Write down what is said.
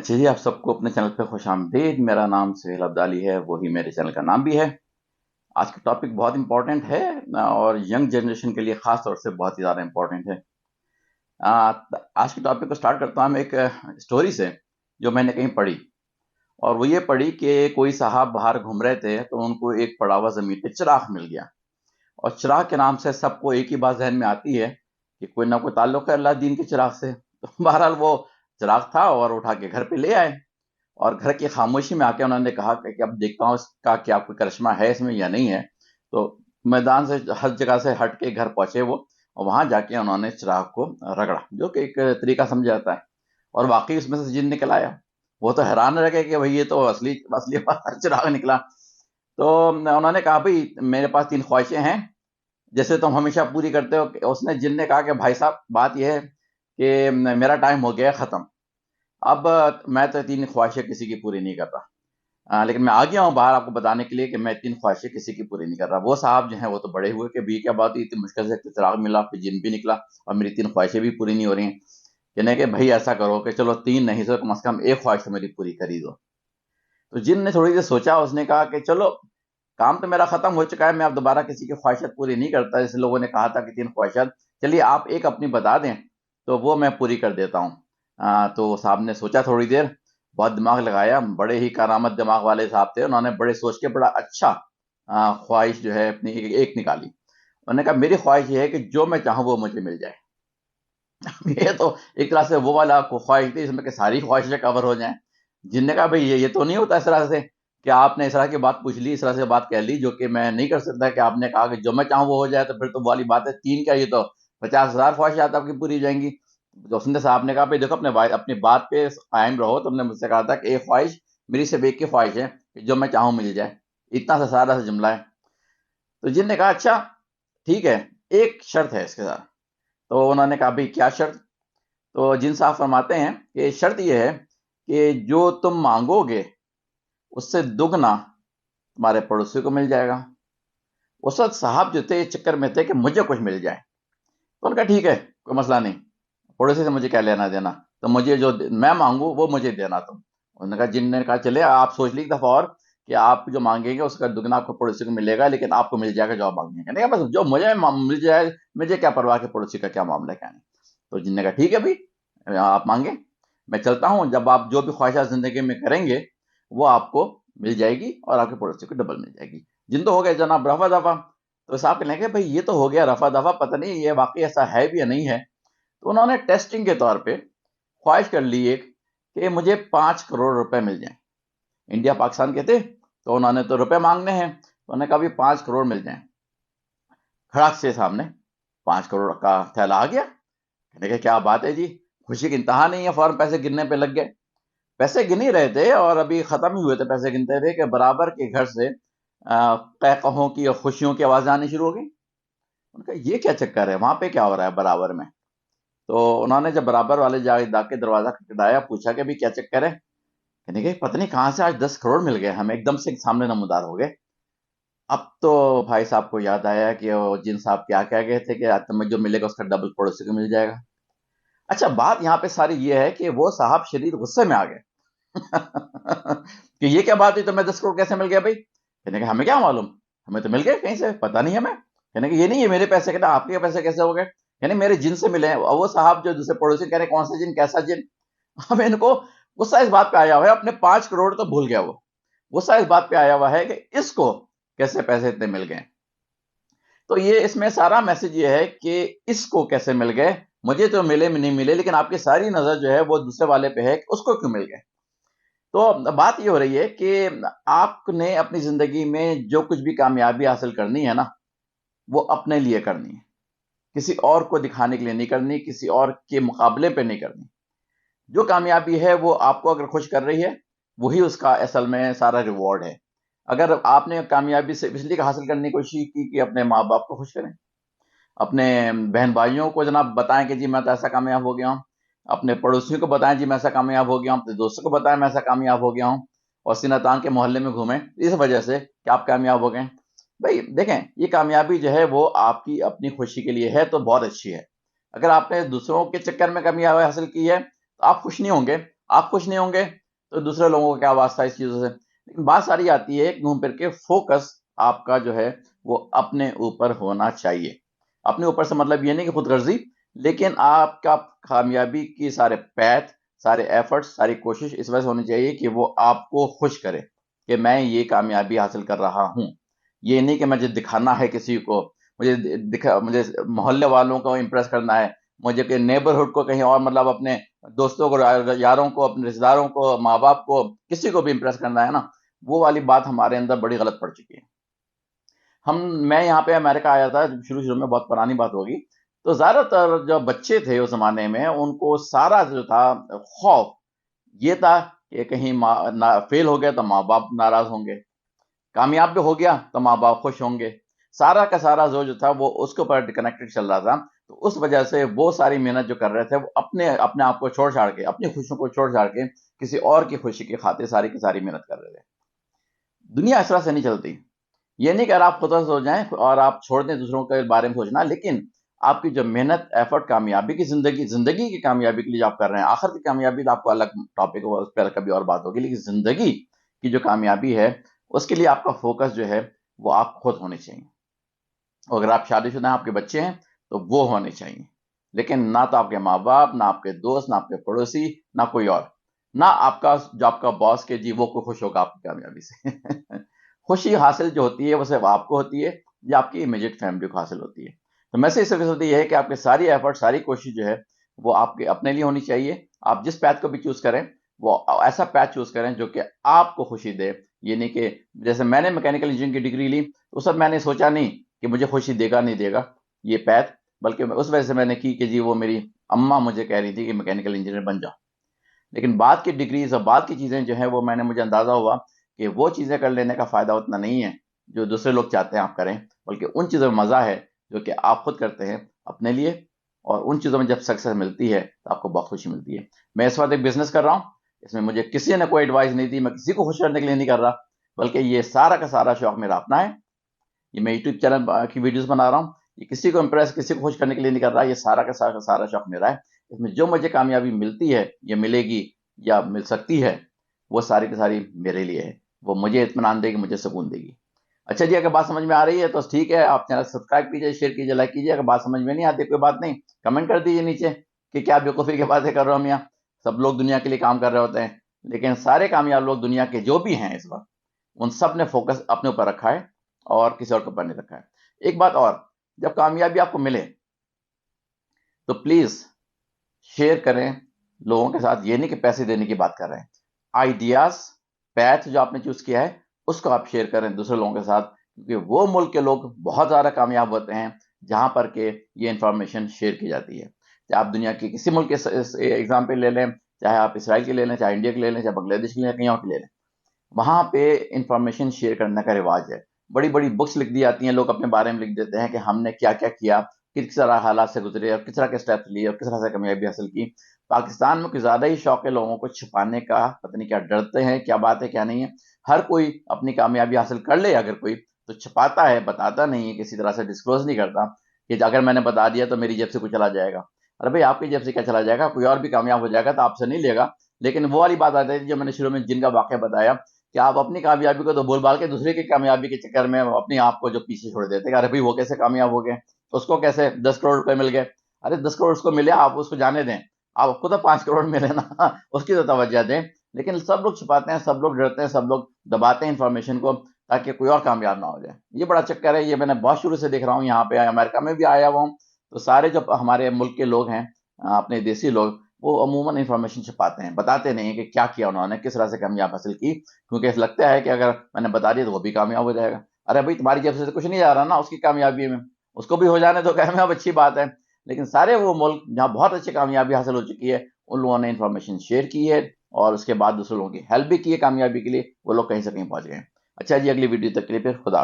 اچھا جی، آپ سب کو اپنے چینل پہ خوش آمدید۔ میرا نام سہیل عبدالی ہے، وہی میرے چینل کا نام بھی ہے۔ آج کا ٹاپک بہت امپورٹنٹ ہے اور ینگ جنریشن کے لیے خاص طور سے بہت ہی زیادہ امپورٹنٹ ہے۔ آج کے ٹاپک کو سٹارٹ کرتا ہوں میں ایک اسٹوری سے جو میں نے کہیں پڑھی، اور وہ یہ پڑھی کہ کوئی صاحب باہر گھوم رہے تھے تو ان کو ایک پڑا ہوا زمین پہ چراغ مل گیا، اور چراغ کے نام سے سب کو ایک ہی بات ذہن میں آتی ہے کہ کوئی نہ کوئی تعلق ہے اللہ دین کے چراغ سے۔ تو بہرحال وہ چراغ تھا اور اٹھا کے گھر پہ لے آئے، اور گھر کی خاموشی میں آ کے انہوں نے کہا کہ اب دیکھتا ہوں اس کا کیا کوئی کرشمہ ہے اس میں یا نہیں ہے۔ تو میدان سے ہر جگہ سے ہٹ کے گھر پہنچے وہ، اور وہاں جا کے انہوں نے چراغ کو رگڑا، جو کہ ایک طریقہ سمجھا جاتا ہے، اور واقعی اس میں سے جن نکل آیا۔ وہ تو حیران رہ گئے کہ بھئی یہ تو اصلی چراغ نکلا۔ تو انہوں نے کہا بھئی میرے پاس 3 خواہشیں ہیں جیسے تم ہمیشہ پوری کرتے ہو۔ اس نے جن نے کہا کہ بھائی صاحب بات یہ ہے کہ میرا ٹائم ہو گیا ہے ختم، اب میں تو 3 خواہشیں کسی کی پوری نہیں کر رہا، لیکن میں آ گیا ہوں باہر آپ کو بتانے کے لیے کہ میں 3 خواہشیں کسی کی پوری نہیں کر رہا۔ وہ صاحب جو ہیں وہ تو بڑے ہوئے کہ بھی کیا بات ہوئی، اتنی مشکل سے چراغ ملا، پھر جن بھی نکلا، اور میری 3 خواہشیں بھی پوری نہیں ہو رہی ہیں۔ کہنے کہ بھائی ایسا کرو کہ چلو 3 نہیں تو کم از کم 1 خواہش تو میری پوری کر ہی دو۔ تو جن نے تھوڑی دیر سوچا، اس نے کہا کہ چلو کام تو میرا ختم ہو چکا ہے، میں اب دوبارہ کسی کی خواہشات پوری نہیں کرتا، جیسے لوگوں نے کہا تھا کہ 3 خواہشات، چلیے آپ ایک اپنی بتا دیں تو وہ میں پوری کر دیتا ہوں۔ تو صاحب نے سوچا تھوڑی دیر، بہت دماغ لگایا، بڑے ہی کارآمد دماغ والے صاحب تھے، انہوں نے بڑے سوچ کے بڑا اچھا خواہش جو ہے اپنی ایک نکالی۔ انہوں نے کہا میری خواہش یہ ہے کہ جو میں چاہوں وہ مجھے مل جائے۔ یہ تو ایک طرح سے وہ والا خواہش تھی جس میں کہ ساری خواہشیں کور ہو جائیں۔ جن نے کہا بھئی یہ تو نہیں ہوتا اس طرح سے کہ آپ نے اس طرح کی بات پوچھ لی، اس طرح سے بات کہہ لی جو کہ میں نہیں کر سکتا، کہ آپ نے کہا کہ جو میں چاہوں وہ ہو جائے، تو پھر تو والی بات ہے 3 کیا، یہ تو 50,000 خواہشات آپ کی پوری ہو جائیں گی۔ تو اس نے صاحب نے کہا بھئی دیکھو اپنی بات پہ قائم رہو، تم نے مجھ سے کہا تھا کہ ایک خواہش، میری صرف ایک کی خواہش ہے کہ جو میں چاہوں مل جائے، اتنا سا سارا سا جملہ ہے۔ تو جن نے کہا اچھا ٹھیک ہے، ایک شرط ہے اس کے ساتھ۔ تو انہوں نے کہا بھئی کیا شرط؟ تو جن صاحب فرماتے ہیں کہ شرط یہ ہے کہ جو تم مانگو گے اس سے دگنا تمہارے پڑوسی کو مل جائے گا۔ اس وقت صاحب جو تھے اس چکر میں تھے کہ مجھے کچھ مل جائے، تو ان کا ٹھیک ہے کوئی مسئلہ نہیں، پڑوسی سے مجھے کیا لینا دینا، تو مجھے جو میں مانگوں وہ مجھے دینا تم۔ انہوں نے کہا جن نے کہا چلے آپ سوچ لی ایک دفعہ اور کہ آپ جو مانگیں گے اس کا دگنا آپ کو پڑوسی کو ملے گا، لیکن آپ کو مل جائے گا جو آپ مانگیں گے، نہیں بس جو مجھے مل جائے، مجھے کیا پرواہ کہ پڑوسی کا کیا معاملہ ہے کیا نہیں۔ تو جن نے کہا ٹھیک ہے بھائی آپ مانگیں، میں چلتا ہوں، جب آپ جو بھی خواہشات زندگی میں کریں گے وہ آپ کو مل جائے گی اور آپ کے پڑوسی کو ڈبل مل جائے گی۔ جن تو ہو گئے جناب رفع دفع۔ تو صاحب کہنے لگے بھائی یہ تو ہو گیا رفع دفع، پتہ نہیں یہ واقعی ایسا ہے بھی یا نہیں ہے۔ تو انہوں نے ٹیسٹنگ کے طور پہ خواہش کر لی ایک کہ مجھے 5 کروڑ روپے مل جائیں۔ انڈیا پاکستان کے تھے تو انہوں نے تو روپے مانگنے ہیں، تو انہوں نے کہا بھی 5 کروڑ مل جائیں۔ کھڑاک سے سامنے 5 کروڑ کا تھیلا آ گیا۔ کہنے کہ کیا بات ہے جی، خوشی کی انتہا نہیں ہے، فوراً پیسے گننے پہ لگ گئے۔ پیسے گن ہی رہے تھے اور ابھی ختم ہی ہوئے تھے پیسے گنتے ہوئے کہ برابر کے گھر سے قہقہوں کی اور خوشیوں کی آوازیں آنی شروع ہو گئی۔ ان کا یہ کیا چکر ہے، وہاں پہ کیا ہو رہا ہے برابر میں؟ تو انہوں نے جب برابر والے جا کے دروازہ کھٹکھٹایا، پوچھا کہ بھی کیا چکر ہے؟ کہنے کہ پتہ نہیں کہاں سے آج 10 کروڑ مل گئے ہمیں، ایک دم سے سامنے نمودار ہو گئے۔ اب تو بھائی صاحب کو یاد آیا کہ وہ جن صاحب کیا کہہ گئے تھے کہ تمہیں جو ملے گا اس کا ڈبل پڑوسی کو مل جائے گا۔ اچھا بات یہاں پہ ساری یہ ہے کہ وہ صاحب شدید غصے میں آ گئے کہ یہ کیا بات ہوئی، تمہیں 10 کروڑ کیسے مل گیا بھائی؟ کہنے کہ ہمیں کیا معلوم، ہمیں تو مل گئے کہیں سے، پتہ نہیں ہمیں۔ کہنے کہ یہ نہیں ہے میرے پیسے، کہنا آپ کے پیسے کیسے ہو گئے؟ یعنی میرے جن سے ملے ہیں۔ اور وہ صاحب جو دوسرے پڑوسی کہہ رہے کون سا جن، کیسا جن؟ اب ان کو غصہ اس بات پہ آیا ہوا ہے، اپنے 5 کروڑ تو بھول گیا وہ، غصہ اس بات پہ آیا ہوا ہے کہ اس کو کیسے پیسے اتنے مل گئے۔ تو یہ اس میں سارا میسج یہ ہے کہ اس کو کیسے مل گئے، مجھے تو ملے نہیں ملے، لیکن آپ کی ساری نظر جو ہے وہ دوسرے والے پہ ہے کہ اس کو کیوں مل گئے۔ تو بات یہ ہو رہی ہے کہ آپ نے اپنی زندگی میں جو کچھ بھی کامیابی حاصل کرنی ہے نا، وہ اپنے لیے کرنی ہے، کسی اور کو دکھانے کے لیے نہیں کرنی، کسی اور کے مقابلے پہ نہیں کرنی۔ جو کامیابی ہے وہ آپ کو اگر خوش کر رہی ہے، وہی اس کا اصل میں سارا ریوارڈ ہے۔ اگر آپ نے کامیابی سے اس لیے حاصل کرنے کی کوشش کی کہ اپنے ماں باپ کو خوش کریں، اپنے بہن بھائیوں کو جناب بتائیں کہ جی میں تو ایسا کامیاب ہو گیا ہوں، اپنے پڑوسیوں کو بتائیں جی میں ایسا کامیاب ہو گیا ہوں، اپنے دوستوں کو بتائیں میں ایسا کامیاب ہو گیا ہوں، اور سینہ تان کے محلے میں گھومیں اس وجہ سے کہ آپ کامیاب ہو گئے۔ بھائی دیکھیں، یہ کامیابی جو ہے وہ آپ کی اپنی خوشی کے لیے ہے تو بہت اچھی ہے۔ اگر آپ نے دوسروں کے چکر میں کامیابی حاصل کی ہے تو آپ خوش نہیں ہوں گے، آپ خوش نہیں ہوں گے تو دوسرے لوگوں کو کیا واسطہ اس چیزوں سے. لیکن بات ساری آتی ہے گھوم پھر کے فوکس آپ کا جو ہے وہ اپنے اوپر ہونا چاہیے. اپنے اوپر سے مطلب یہ نہیں کہ خود غرضی، لیکن آپ کا کامیابی کی سارے پیتھ، سارے ایفرٹس، ساری کوشش اس وجہ سے ہونی چاہیے کہ وہ آپ کو خوش کرے کہ میں یہ کامیابی حاصل کر رہا ہوں. یہ نہیں کہ مجھے دکھانا ہے کسی کو، مجھے محلے والوں کو امپریس کرنا ہے، مجھے کہ نیبرہڈ کو کہیں اور، مطلب اپنے دوستوں کو، یاروں کو، اپنے رشتہ داروں کو، ماں باپ کو، کسی کو بھی امپریس کرنا ہے نا. وہ والی بات ہمارے اندر بڑی غلط پڑ چکی ہے. میں یہاں پہ امریکہ آیا تھا شروع میں، بہت پرانی بات ہوگی، تو زیادہ تر جو بچے تھے اس زمانے میں ان کو سارا جو تھا خوف یہ تھا کہ کہیں فیل ہو گیا تو ماں باپ ناراض ہوں گے، کامیاب بھی ہو گیا تو ماں باپ خوش ہوں گے. سارا کا سارا جو تھا وہ اس کے اوپر کنیکٹڈ چل رہا تھا. تو اس وجہ سے وہ ساری محنت جو کر رہے تھے وہ اپنے آپ کو چھوڑ چھاڑ کے، اپنی خوشیوں کو چھوڑ چھاڑ کے کسی اور کی خوشی کی خاطر ساری کی ساری محنت کر رہے تھے. دنیا اس طرح سے نہیں چلتی. یہ نہیں کہ اگر آپ خود ہو جائیں اور آپ چھوڑ دیں دوسروں کے بارے میں سوچنا، لیکن آپ کی جو محنت، ایفرٹ، کامیابی کی زندگی کی کامیابی کے لیے جو آپ کر رہے ہیں، آخر کی کامیابی تو آپ کو الگ ٹاپک ہوگا، اس پہ کبھی اور بات ہوگی، لیکن زندگی کی جو کامیابی ہے اس کے لیے آپ کا فوکس جو ہے وہ آپ خود ہونے چاہیے. اگر آپ شادی شدہ ہیں، آپ کے بچے ہیں تو وہ ہونے چاہیے، لیکن نہ تو آپ کے ماں باپ، نہ آپ کے دوست، نہ آپ کے پڑوسی، نہ کوئی اور، نہ آپ کا جو آپ کا باس کے جی وہ کوئی خوش ہوگا آپ کی کامیابی سے. خوشی حاصل جو ہوتی ہے وہ صرف آپ کو ہوتی ہے یا آپ کی امیجیٹ فیملی کو حاصل ہوتی ہے. تو میسج صرف ہوتی یہ ہے کہ آپ کے ساری ایفرٹ، ساری کوشش جو ہے وہ آپ کے اپنے لیے ہونی چاہیے. آپ جس پیتھ کو بھی چوز کریں وہ ایسا پیتھ چوز کریں جو کہ آپ کو خوشی دے. یہ نہیں کہ جیسے میں نے میکینیکل انجینئرنگ کی ڈگری لی تو سب میں نے سوچا نہیں کہ مجھے خوشی دے گا نہیں دے گا یہ پیتھ، بلکہ اس وجہ سے میں نے کی کہ جی وہ میری اماں مجھے کہہ رہی تھی کہ میکینیکل انجینئر بن جاؤ. لیکن بعد کی ڈگریز اور بعد کی چیزیں جو ہیں وہ مجھے اندازہ ہوا کہ وہ چیزیں کر لینے کا فائدہ اتنا نہیں ہے جو دوسرے لوگ چاہتے ہیں آپ کریں، بلکہ ان چیزوں میں مزہ ہے جو کہ آپ خود کرتے ہیں اپنے لیے. اور ان چیزوں میں جب سکسیس ملتی ہے تو آپ کو بہت خوشی ملتی ہے. میں اس وقت ایک بزنس کر رہا ہوں، اس میں مجھے کسی نے کوئی ایڈوائز نہیں دی، میں کسی کو خوش کرنے کے لیے نہیں کر رہا، بلکہ یہ سارا کا سارا شوق میرا اپنا ہے. یہ میں یوٹیوب چینل کی ویڈیوز بنا رہا ہوں، یہ کسی کو امپریس، کسی کو خوش کرنے کے لیے نہیں کر رہا. یہ سارا کا سارا شوق میرا ہے. اس میں جو مجھے کامیابی ملتی ہے یا ملے گی یا مل سکتی ہے وہ ساری کی ساری میرے لیے ہے. وہ مجھے اطمینان دے گی، مجھے سکون دے گی. اچھا جی، اگر بات سمجھ میں آ رہی ہے تو ٹھیک ہے، آپ چینل سبسکرائب کیجیے، شیئر کیجیے، لائک کیجیے. اگر بات سمجھ میں نہیں آتی کوئی بات نہیں، کمنٹ کر دیجیے نیچے کہ کیا بیوقوفی کی باتیں کر رہا ہوں. یہاں سب لوگ دنیا کے لیے کام کر رہے ہوتے ہیں، لیکن سارے کامیاب لوگ دنیا کے جو بھی ہیں اس وقت ان سب نے فوکس اپنے اوپر رکھا ہے اور کسی اور کے اوپر نہیں رکھا ہے. ایک بات اور، جب کامیابی آپ کو ملے تو پلیز شیئر کریں لوگوں کے ساتھ. یہ نہیں کہ پیسے دینے کی بات کر رہے ہیں، آئیڈیاز، پیتھ جو آپ نے چوز کیا ہے اس کو آپ شیئر کریں دوسرے لوگوں کے ساتھ، کیونکہ وہ ملک کے لوگ بہت زیادہ کامیاب ہوتے ہیں جہاں پر کہ یہ انفارمیشن شیئر کی جاتی ہے. چاہے آپ دنیا کے کسی ملک کے ایگزامپل لے لیں، چاہے آپ اسرائیل کے لے لیں، چاہے انڈیا کے لے لیں، چاہے بنگلہ دیش کے لے لیں، کہیں اور کے لے لیں، وہاں پہ انفارمیشن شیئر کرنے کا رواج ہے. بڑی بڑی بکس لکھ دی جاتی ہیں، لوگ اپنے بارے میں لکھ دیتے ہیں کہ ہم نے کیا کیا کیا، کس طرح حالات سے گزرے اور کس طرح کے اسٹیپس لیے اور کس طرح سے کامیابی حاصل کی. پاکستان میں کچھ زیادہ ہی شوق ہے لوگوں کو چھپانے کا، پتہ نہیں کیا ڈرتے ہیں، کیا بات ہے کیا نہیں ہے. ہر کوئی اپنی کامیابی حاصل کر لے اگر کوئی تو چھپاتا ہے، بتاتا نہیں ہے، کسی طرح سے ڈسکلوز نہیں کرتا کہ اگر میں نے بتا دیا تو میری جیب سے کچھ چلا جائے گا. ارے بھائی آپ کی جیب سے کیا چلا جائے گا، کوئی اور بھی کامیاب ہو جائے گا تو آپ سے نہیں لے گا. لیکن وہ والی بات آتی ہے جو میں نے شروع میں جن کا واقعہ بتایا کہ آپ اپنی کامیابی کو تو بول بال کے دوسرے کی کامیابی کے چکر میں اپنے آپ کو جو پیچھے چھوڑ دیتے ہیں. ارے بھائی وہ کیسے کامیاب ہو گئے، اس کو کیسے 10 کروڑ روپے مل گئے. ارے 10 کروڑ اس کو ملے، آپ اس کو جانے دیں، آپ کو تو 5 کروڑ ملے نا، اس کی تو توجہ دیں. لیکن سب لوگ چھپاتے ہیں، سب لوگ ڈرتے ہیں، سب لوگ دباتے ہیں انفارمیشن کو تاکہ کوئی اور کامیاب نہ ہو جائے. یہ بڑا چکر ہے، یہ میں نے بہت شروع سے دیکھ رہا ہوں. یہاں پہ امریکہ میں بھی آیا ہوا ہوں تو سارے جو ہمارے ملک کے لوگ ہیں، اپنے دیسی لوگ، وہ عموماً انفارمیشن چھپاتے ہیں، بتاتے نہیں ہیں کہ کیا کیا انہوں نے، کس طرح سے کامیاب حاصل کی، کیونکہ لگتا ہے کہ اگر میں نے بتا دیا تو وہ بھی کامیاب ہو جائے گا. ارے بھائی تمہاری جیب سے کچھ نہیں جا رہا نا اس کی کامیابی میں، اس کو بھی ہو جانے تو کامیاب، اچھی بات ہے. لیکن سارے وہ ملک جہاں بہت اچھی کامیابی حاصل ہو چکی ہے ان لوگوں نے انفارمیشن شیئر کی ہے اور اس کے بعد دوسرے لوگوں کی ہیلپ بھی کی ہے کامیابی کے لیے، وہ لوگ کہیں سے کہیں پہنچ گئے. اچھا جی، اگلی ویڈیو تک کے لیے پھر خدا